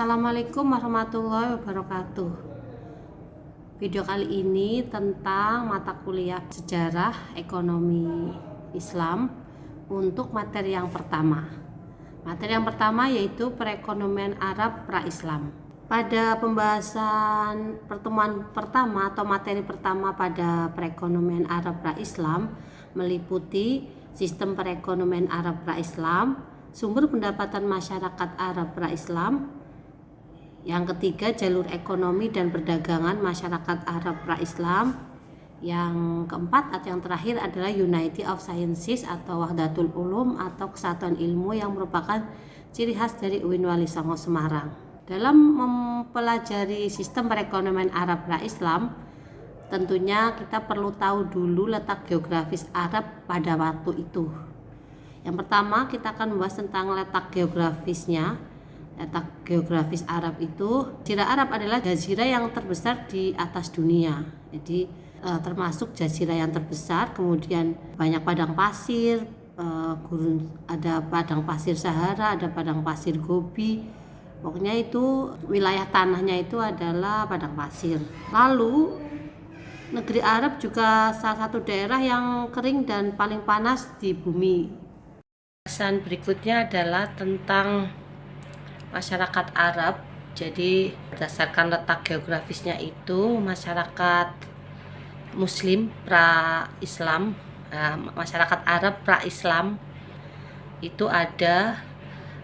Assalamualaikum warahmatullahi wabarakatuh. Video kali ini tentang mata kuliah sejarah ekonomi Islam untuk materi yang pertama. Materi yang pertama yaitu perekonomian Arab pra-Islam. Pada pembahasan pertemuan pertama atau materi pertama pada perekonomian Arab pra-Islam meliputi sistem perekonomian Arab pra-Islam, sumber pendapatan masyarakat Arab pra-Islam. Yang ketiga, jalur ekonomi dan perdagangan masyarakat Arab pra-Islam. Yang keempat atau yang terakhir adalah Unity of Sciences atau Wahdatul Ulum atau kesatuan ilmu yang merupakan ciri khas dari UIN Wali Songo Semarang. Dalam mempelajari sistem perekonomian Arab pra-Islam, tentunya kita perlu tahu dulu letak geografis Arab pada waktu itu. Yang pertama, kita akan membahas tentang letak geografisnya. Letak geografis Arab itu, Jazirah Arab adalah jazirah yang terbesar di atas dunia. Jadi termasuk jazirah yang terbesar, kemudian banyak padang pasir, gurun, ada padang pasir Sahara, ada padang pasir Gobi. Pokoknya itu wilayah tanahnya itu adalah padang pasir. Lalu negeri Arab juga salah satu daerah yang kering dan paling panas di bumi. Pembahasan berikutnya adalah tentang masyarakat Arab. Jadi berdasarkan letak geografisnya itu masyarakat Muslim pra-Islam, masyarakat Arab pra-Islam itu ada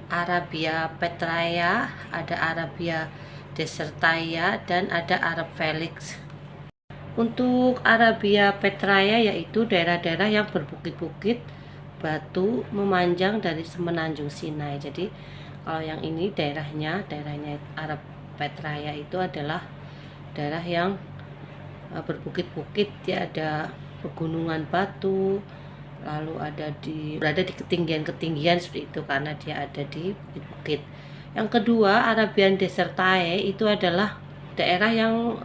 Arabia Petraea, ada Arabia Desertaia, dan ada Arab Felix. Untuk Arabia Petraea yaitu daerah-daerah yang berbukit-bukit batu memanjang dari semenanjung Sinai. Jadi kalau yang ini daerahnya Arab Petraea itu adalah daerah yang berbukit-bukit, ya, ada pegunungan batu, lalu berada di ketinggian-ketinggian seperti itu karena dia ada di bukit-bukit. Yang kedua, Arabian Desertae itu adalah daerah yang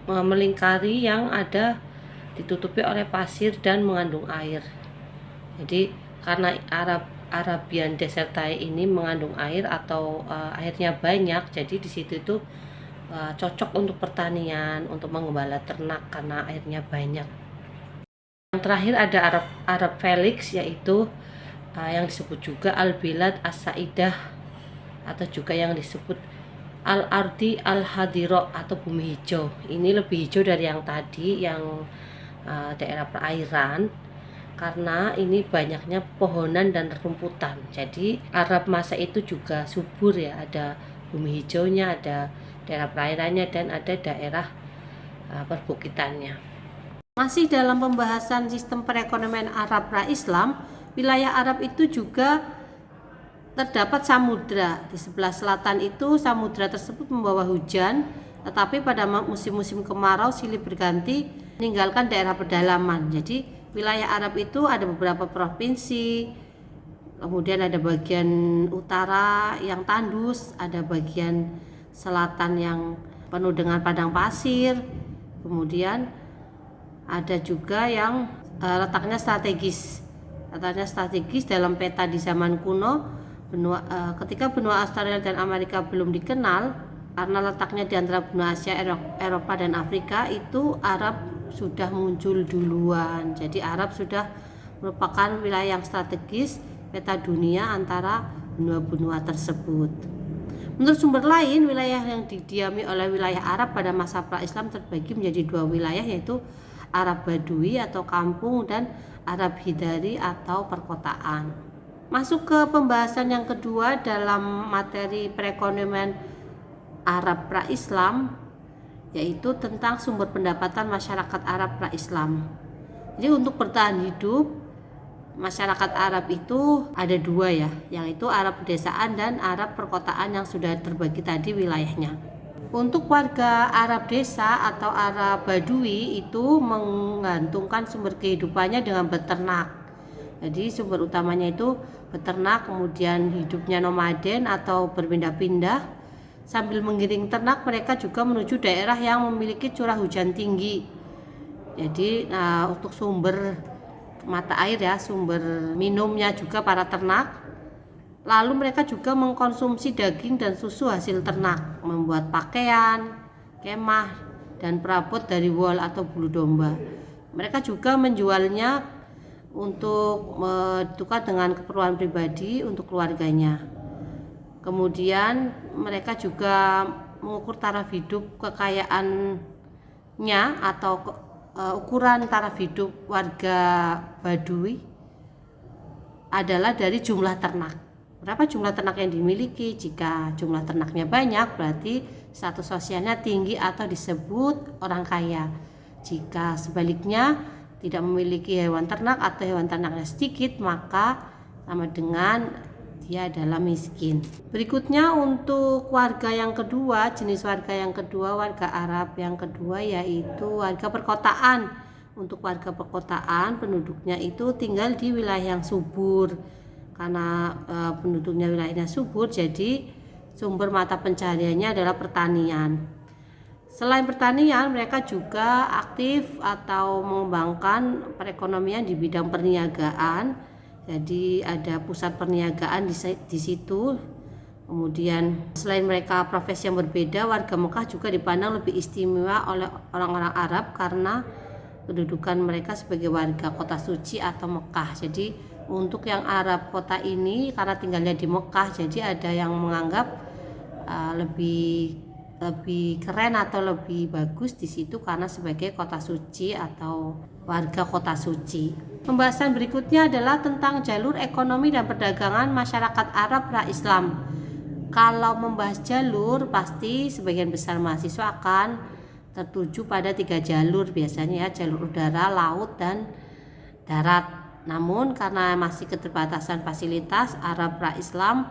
melingkari yang ada ditutupi oleh pasir dan mengandung air. Jadi karena Arabian Desertae ini mengandung air atau airnya banyak, jadi di situ itu cocok untuk pertanian, untuk menggembala ternak karena airnya banyak. Yang terakhir ada Arab Felix, yaitu yang disebut juga Al-Bilad As-Saidah atau juga yang disebut Al-Ardi Al-Hadiro atau bumi hijau. Ini lebih hijau dari yang tadi, yang daerah perairan, karena ini banyaknya pepohonan dan rumputan. Jadi Arab masa itu juga subur, ya, ada bumi hijaunya, ada daerah perairannya, dan ada daerah perbukitannya. Masih dalam pembahasan sistem perekonomian Arab pra-Islam, wilayah Arab itu juga terdapat samudra. Di sebelah selatan itu samudra tersebut membawa hujan, tetapi pada musim-musim kemarau silih berganti meninggalkan daerah pedalaman. Jadi wilayah Arab itu ada beberapa provinsi, kemudian ada bagian utara yang tandus, ada bagian selatan yang penuh dengan padang pasir, kemudian ada juga yang letaknya strategis dalam peta di zaman kuno. Ketika benua Australia dan Amerika belum dikenal, karena letaknya di antara benua Asia, Eropa, dan Afrika, itu Arab sudah muncul duluan. Jadi Arab sudah merupakan wilayah yang strategis peta dunia antara benua-benua tersebut. Menurut sumber lain, wilayah yang didiami oleh wilayah Arab pada masa pra-Islam terbagi menjadi dua wilayah, yaitu Arab Badui atau kampung dan Arab Hidari atau perkotaan. Masuk ke pembahasan yang kedua dalam materi perekonomian Arab pra-Islam, yaitu tentang sumber pendapatan masyarakat Arab pra-Islam. Jadi untuk bertahan hidup, masyarakat Arab itu ada dua, ya, yang itu Arab pedesaan dan Arab perkotaan yang sudah terbagi tadi wilayahnya. Untuk warga Arab desa atau Arab Badui itu menggantungkan sumber kehidupannya dengan beternak. Jadi sumber utamanya itu beternak, kemudian hidupnya nomaden atau berpindah-pindah. Sambil mengiring ternak, mereka juga menuju daerah yang memiliki curah hujan tinggi. Jadi untuk sumber mata air, ya, sumber minumnya juga para ternak Lalu mereka juga mengkonsumsi daging dan susu hasil ternak, membuat pakaian, kemah, dan perabot dari wol atau bulu domba. Mereka juga menjualnya untuk ditukar dengan keperluan pribadi untuk keluarganya. Kemudian mereka juga mengukur taraf hidup kekayaannya atau ukuran taraf hidup warga Baduy adalah dari jumlah ternak. Berapa jumlah ternak yang dimiliki? Jika jumlah ternaknya banyak, berarti status sosialnya tinggi atau disebut orang kaya. Jika sebaliknya tidak memiliki hewan ternak atau hewan ternaknya sedikit, maka sama dengan dia adalah miskin. Berikutnya untuk warga yang kedua, jenis warga yang kedua, warga Arab yang kedua yaitu warga perkotaan. Untuk warga perkotaan, penduduknya itu tinggal di wilayah yang subur. Karena penduduknya wilayahnya subur, jadi sumber mata pencahariannya adalah pertanian. Selain pertanian, mereka juga aktif atau mengembangkan perekonomian di bidang perniagaan. Jadi ada pusat perniagaan di situ. Kemudian selain mereka profesi yang berbeda, warga Mekah juga dipandang lebih istimewa oleh orang-orang Arab karena kedudukan mereka sebagai warga kota suci atau Mekah. Jadi untuk yang Arab kota ini karena tinggalnya di Mekah, jadi ada yang menganggap lebih keren atau lebih bagus di situ karena sebagai kota suci atau warga kota suci. Pembahasan berikutnya adalah tentang jalur ekonomi dan perdagangan masyarakat Arab pra-Islam. Kalau membahas jalur, pasti sebagian besar mahasiswa akan tertuju pada 3 jalur biasanya ya, jalur udara, laut, dan darat. Namun karena masih keterbatasan fasilitas, Arab pra-Islam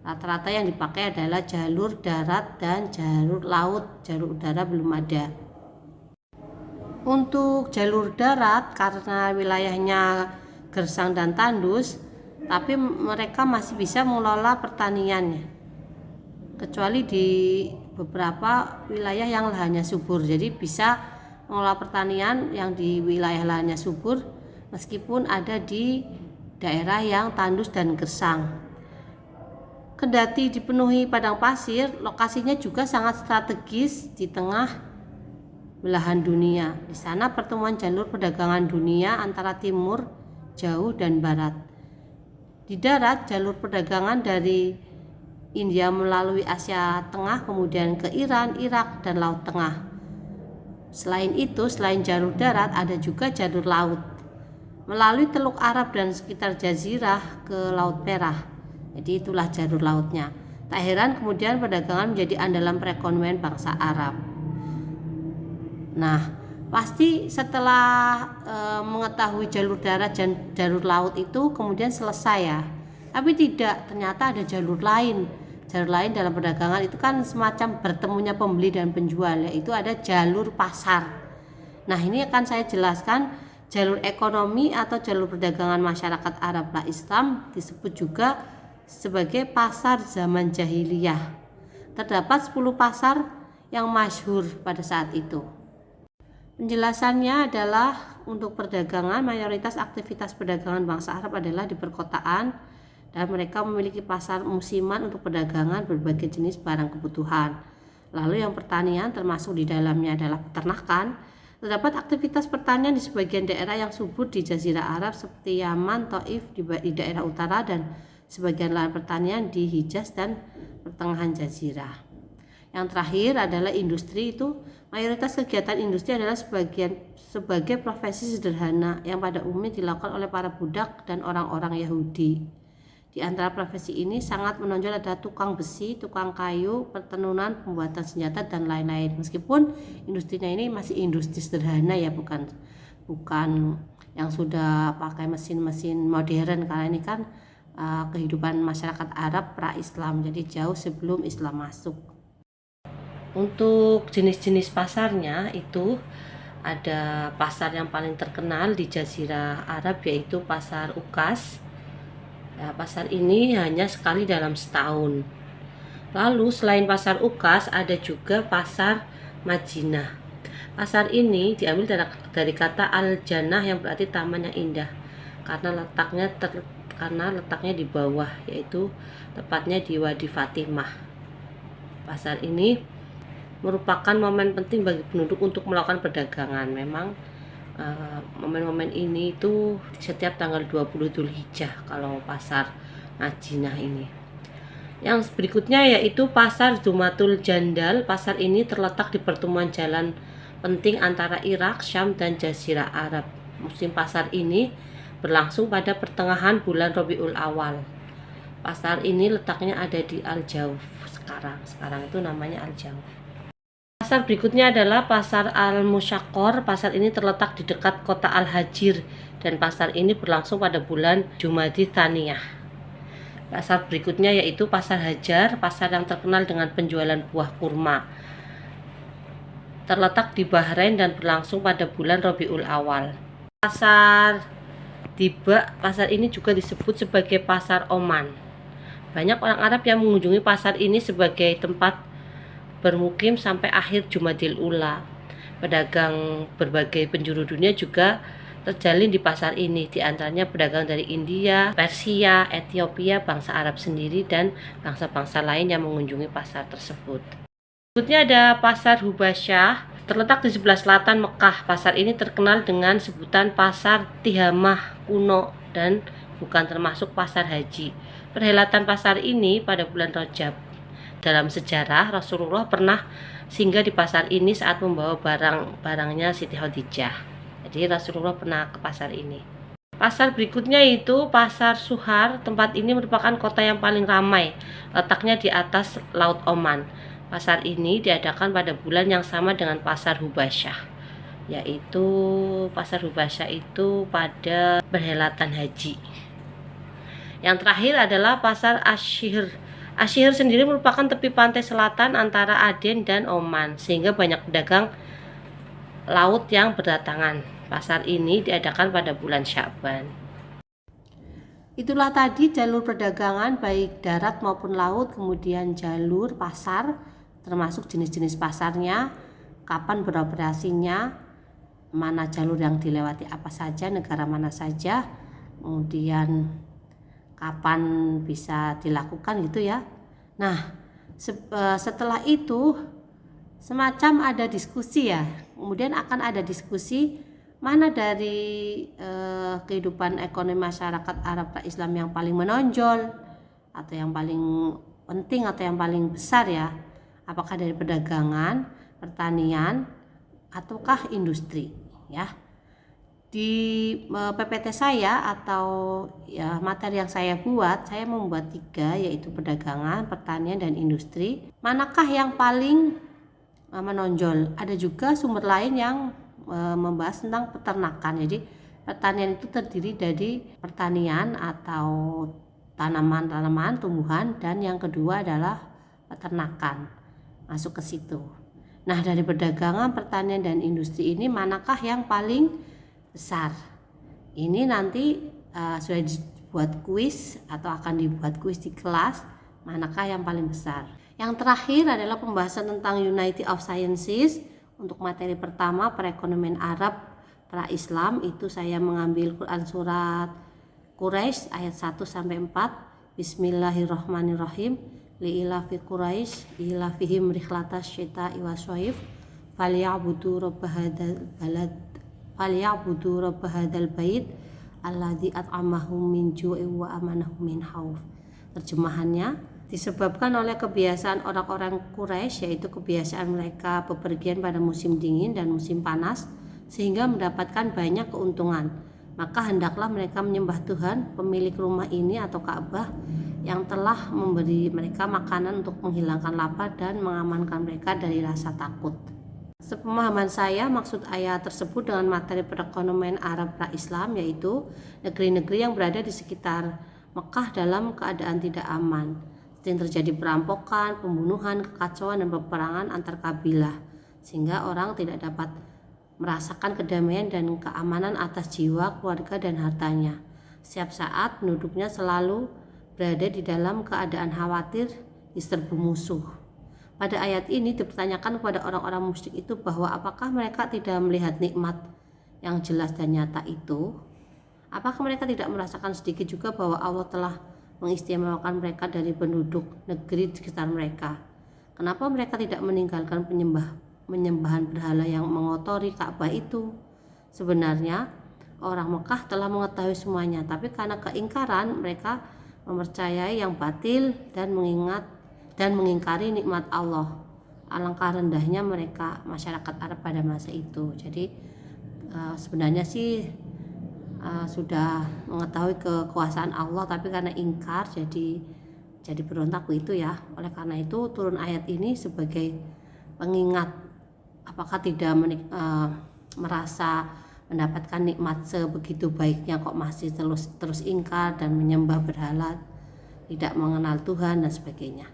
rata-rata yang dipakai adalah jalur darat dan jalur laut. Jalur udara belum ada. Untuk jalur darat karena wilayahnya gersang dan tandus, tapi mereka masih bisa mengelola pertaniannya. Kecuali di beberapa wilayah yang lahannya subur. Jadi bisa mengelola pertanian yang di wilayah lahannya subur meskipun ada di daerah yang tandus dan gersang. Kendati dipenuhi padang pasir, lokasinya juga sangat strategis di tengah belahan dunia. Di sana pertemuan jalur perdagangan dunia antara timur, jauh, dan barat. Di darat, jalur perdagangan dari India melalui Asia Tengah, kemudian ke Iran, Irak, dan Laut Tengah. Selain itu, selain jalur darat, ada juga jalur laut melalui Teluk Arab dan sekitar Jazirah ke Laut Merah. Jadi itulah jalur lautnya. Tak heran kemudian perdagangan menjadi andalan perekonomian bangsa Arab. Nah, pasti setelah mengetahui jalur darat dan jalur laut itu kemudian selesai ya. Tapi tidak, ternyata ada jalur lain. Jalur lain dalam perdagangan itu kan semacam bertemunya pembeli dan penjual, yaitu ada jalur pasar. Nah, ini akan saya jelaskan. Jalur ekonomi atau jalur perdagangan masyarakat Arab pra-Islam disebut juga sebagai pasar zaman jahiliyah. Terdapat 10 pasar yang masyhur pada saat itu. Penjelasannya adalah untuk perdagangan, mayoritas aktivitas perdagangan bangsa Arab adalah di perkotaan dan mereka memiliki pasar musiman untuk perdagangan berbagai jenis barang kebutuhan. Lalu yang pertanian termasuk di dalamnya adalah peternakan. Terdapat aktivitas pertanian di sebagian daerah yang subur di Jazirah Arab seperti Yaman, Taif di daerah utara dan sebagian lahan pertanian di Hijaz dan pertengahan Jazirah. Yang terakhir adalah industri. Itu mayoritas kegiatan industri adalah sebagai profesi sederhana yang pada umumnya dilakukan oleh para budak dan orang-orang Yahudi. Di antara profesi ini sangat menonjol ada tukang besi, tukang kayu, pertenunan, pembuatan senjata, dan lain-lain. Meskipun industrinya ini masih industri sederhana ya, bukan yang sudah pakai mesin-mesin modern, karena ini kan kehidupan masyarakat Arab pra-Islam, jadi jauh sebelum Islam masuk. Untuk jenis-jenis pasarnya itu ada pasar yang paling terkenal di Jazirah Arab yaitu pasar Ukas. Ya, pasar ini hanya sekali dalam setahun. Lalu selain pasar Ukas ada juga pasar Madinah. Pasar ini diambil dari kata Al-Jannah yang berarti taman yang indah karena letaknya karena letaknya di bawah, yaitu tepatnya di Wadi Fatimah. Pasar ini merupakan momen penting bagi penduduk untuk melakukan perdagangan. Memang momen-momen ini itu setiap tanggal 20 Dzulhijjah kalau pasar Madinah ini. Yang berikutnya yaitu pasar Zumatul Jandal. Pasar ini terletak di pertemuan jalan penting antara Irak, Syam, dan Jazirah Arab. Musim pasar ini berlangsung pada pertengahan bulan Rabiul Awal. Pasar ini letaknya ada di Al-Jauf sekarang itu namanya Al-Jauf. Pasar berikutnya adalah Pasar Al-Musyaqqar. Pasar ini terletak di dekat kota Al-Hajir dan pasar ini berlangsung pada bulan Jumadil Tsaniyah. Pasar berikutnya yaitu Pasar Hajar, pasar yang terkenal dengan penjualan buah kurma. Terletak di Bahrain dan berlangsung pada bulan Rabiul Awal. Pasar Tiba, pasar ini juga disebut sebagai Pasar Oman. Banyak orang Arab yang mengunjungi pasar ini sebagai tempat bermukim sampai akhir Jumadil Ula. Pedagang berbagai penjuru dunia juga terjalin di pasar ini, di antaranya pedagang dari India, Persia, Ethiopia, bangsa Arab sendiri, dan bangsa-bangsa lain yang mengunjungi pasar tersebut. Berikutnya ada Pasar Hubasyah, terletak di sebelah selatan Mekah. Pasar ini terkenal dengan sebutan Pasar Tihamah kuno dan bukan termasuk pasar haji. Perhelatan pasar ini pada bulan Rajab. Dalam sejarah, Rasulullah pernah singgah di pasar ini saat membawa barang-barangnya Siti Khadijah. Jadi Rasulullah pernah ke pasar ini. Pasar berikutnya itu Pasar Suhar. Tempat ini merupakan kota yang paling ramai, letaknya di atas Laut Oman. Pasar ini diadakan pada bulan yang sama dengan Pasar Hubasyah, yaitu Pasar Hubasyah itu pada perhelatan haji. Yang terakhir adalah Pasar Asyir. Asyir sendiri merupakan tepi pantai selatan antara Aden dan Oman, sehingga banyak pedagang laut yang berdatangan. Pasar ini diadakan pada bulan Sya'ban. Itulah tadi jalur perdagangan baik darat maupun laut, kemudian jalur pasar, termasuk jenis-jenis pasarnya, kapan beroperasinya, mana jalur yang dilewati apa saja, negara mana saja, kemudian kapan bisa dilakukan gitu ya. Nah, setelah itu semacam ada diskusi ya, kemudian akan ada diskusi mana dari kehidupan ekonomi masyarakat Arab Islam yang paling menonjol atau yang paling penting atau yang paling besar ya, apakah dari perdagangan, pertanian, ataukah industri ya. Di PPT saya atau ya materi yang saya buat, saya membuat 3, yaitu perdagangan, pertanian, dan industri. Manakah yang paling menonjol? Ada juga sumber lain yang membahas tentang peternakan. Jadi pertanian itu terdiri dari pertanian atau tanaman-tanaman, tumbuhan, dan yang kedua adalah peternakan, masuk ke situ. Nah, dari perdagangan, pertanian, dan industri ini manakah yang paling besar? Ini nanti sudah dibuat kuis atau akan dibuat kuis di kelas, manakah yang paling besar. Yang terakhir adalah pembahasan tentang Unity of Sciences. Untuk materi pertama, perekonomian Arab pra-Islam, itu saya mengambil Quran surat Quraisy ayat 1-4. Bismillahirrahmanirrahim. Li'ilafi Quraisy ilafihim rihlatas syita'i wasyaif falyabudu rabb hadzal balad falyabudu rabb hadzal bait alladzi at'amahum min ju'in wa amanahum min khauf. Terjemahannya, disebabkan oleh kebiasaan orang-orang Quraisy, yaitu kebiasaan mereka bepergian pada musim dingin dan musim panas, sehingga mendapatkan banyak keuntungan. Maka hendaklah mereka menyembah Tuhan, pemilik rumah ini atau Ka'bah, yang telah memberi mereka makanan untuk menghilangkan lapar dan mengamankan mereka dari rasa takut. Sepemahaman saya, maksud ayat tersebut dengan materi perekonomian Arab pra-Islam, yaitu negeri-negeri yang berada di sekitar Mekah dalam keadaan tidak aman, sering terjadi perampokan, pembunuhan, kekacauan, dan peperangan antar kabilah, sehingga orang tidak dapat merasakan kedamaian dan keamanan atas jiwa, keluarga, dan hartanya. Setiap saat penduduknya selalu berada di dalam keadaan khawatir diserbu musuh. Pada ayat ini dipertanyakan kepada orang-orang musyrik itu bahwa apakah mereka tidak melihat nikmat yang jelas dan nyata itu, Apakah mereka tidak merasakan sedikit juga bahwa Allah telah mengistimewakan mereka dari penduduk negeri di sekitar mereka? Kenapa mereka tidak meninggalkan penyembahan berhala yang mengotori Ka'bah itu? Sebenarnya orang Mekah telah mengetahui semuanya, tapi karena keingkaran mereka mempercayai yang batil dan mengingkari nikmat Allah. Alangkah rendahnya mereka masyarakat Arab pada masa itu. Jadi sebenarnya sih sudah mengetahui kekuasaan Allah, tapi karena ingkar jadi berontak itu ya. Oleh karena itu turun ayat ini sebagai pengingat, apakah tidak merasa mendapatkan nikmat sebegitu baiknya kok masih terus ingkar dan menyembah berhala, tidak mengenal Tuhan dan sebagainya.